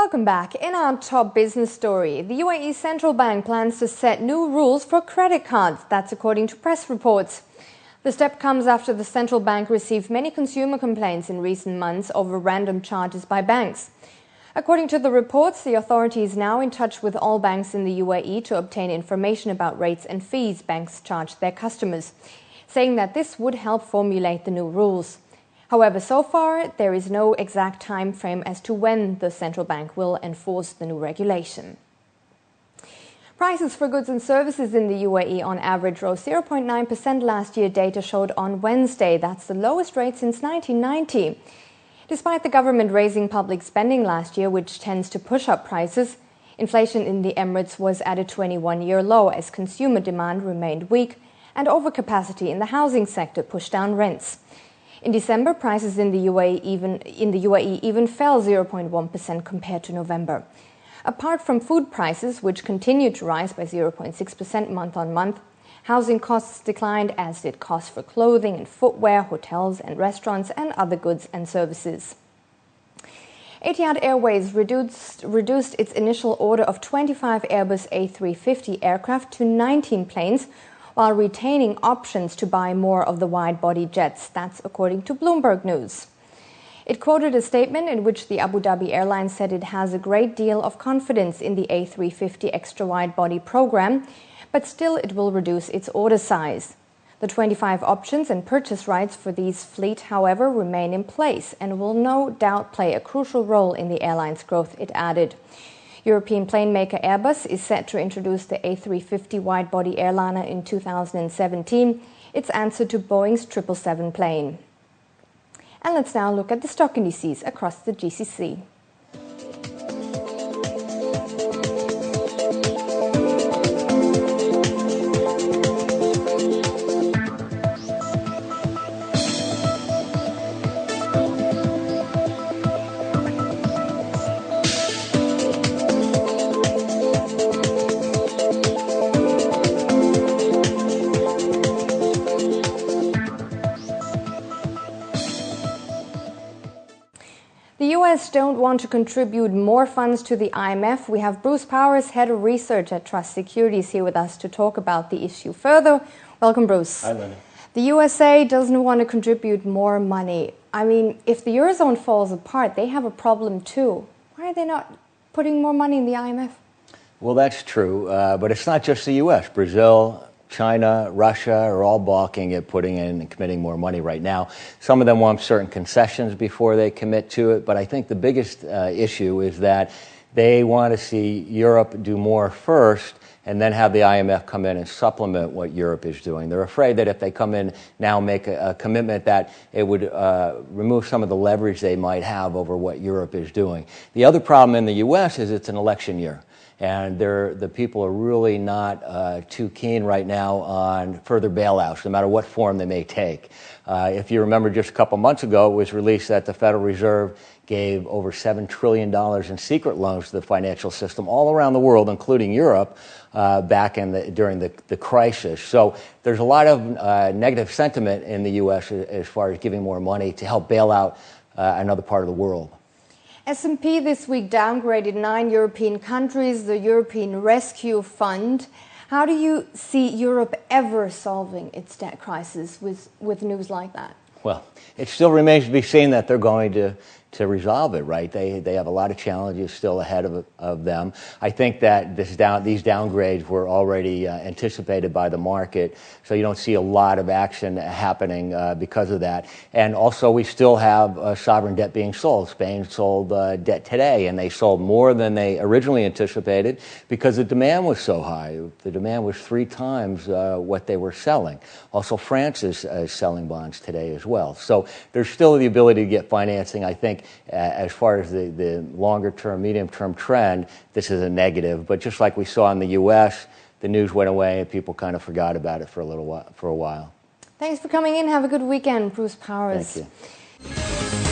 Welcome back. In our top business story, the UAE Central Bank plans to set new rules for credit cards. That's according to press reports. The step comes after the central bank received many consumer complaints in recent months over random charges by banks. According to the reports, the authority is now in touch with all banks in the UAE to obtain information about rates and fees banks charge their customers, saying that this would help formulate the new rules. However, so far, there is no exact time frame as to when the central bank will enforce the new regulation. Prices for goods and services in the UAE on average rose 0.9% last year, data showed on Wednesday. That's the lowest rate since 1990. Despite the government raising public spending last year, which tends to push up prices, inflation in the Emirates was at a 21-year low as consumer demand remained weak and overcapacity in the housing sector pushed down rents. In December, prices in the UAE even fell 0.1% compared to November. Apart from food prices, which continued to rise by 0.6% month on month, housing costs declined, as did costs for clothing and footwear, hotels and restaurants, and other goods and services. Etihad Airways reduced its initial order of 25 Airbus A350 aircraft to 19 planes, while retaining options to buy more of the wide-body jets. That's according to Bloomberg News. It quoted a statement in which the Abu Dhabi airline said it has a great deal of confidence in the A350 extra wide-body program, but still it will reduce its order size. The 25 options and purchase rights for these fleet, however, remain in place and will no doubt play a crucial role in the airline's growth, it added. European plane maker Airbus is set to introduce the A350 wide-body airliner in 2017, its answer to Boeing's 777 plane. And let's now look at the stock indices across the GCC. The US don't want to contribute more funds to the IMF. We have Bruce Powers, Head of Research at Trust Securities, here with us to talk about the issue further. Welcome, Bruce. Hi, Linda. The USA doesn't want to contribute more money. I mean, if the Eurozone falls apart, they have a problem too. Why are they not putting more money in the IMF? Well, that's true, but it's not just the U.S. Brazil, China, Russia are all balking at putting in and committing more money right now. Some of them want certain concessions before they commit to it, but I think the biggest issue is that they want to see Europe do more first and then have the IMF come in and supplement what Europe is doing. They're afraid that if they come in now and make a commitment that it would remove some of the leverage they might have over what Europe is doing. The other problem in the U.S. is it's an election year. And the people are really not too keen right now on further bailouts, no matter what form they may take. If you remember, just a couple months ago, it was released that the Federal Reserve gave over $7 trillion in secret loans to the financial system all around the world, including Europe, back during the crisis. So there's a lot of negative sentiment in the U.S. as far as giving more money to help bail out another part of the world. S&P this week downgraded 9 European countries, the European Rescue Fund. How do you see Europe ever solving its debt crisis with news like that? Well, it still remains to be seen that they're going to resolve it, right? They have a lot of challenges still ahead of them. I think that these downgrades were already anticipated by the market, so you don't see a lot of action happening because of that. And also, we still have sovereign debt being sold. Spain sold debt today, and they sold more than they originally anticipated because the demand was so high. The demand was 3 times what they were selling. Also, France is selling bonds today as well. So there's still the ability to get financing. I think as far as the longer-term, medium-term trend, this is a negative. But just like we saw in the U.S., the news went away and people kind of forgot about it for a while. Thanks for coming in. Have a good weekend, Bruce Powers. Thank you.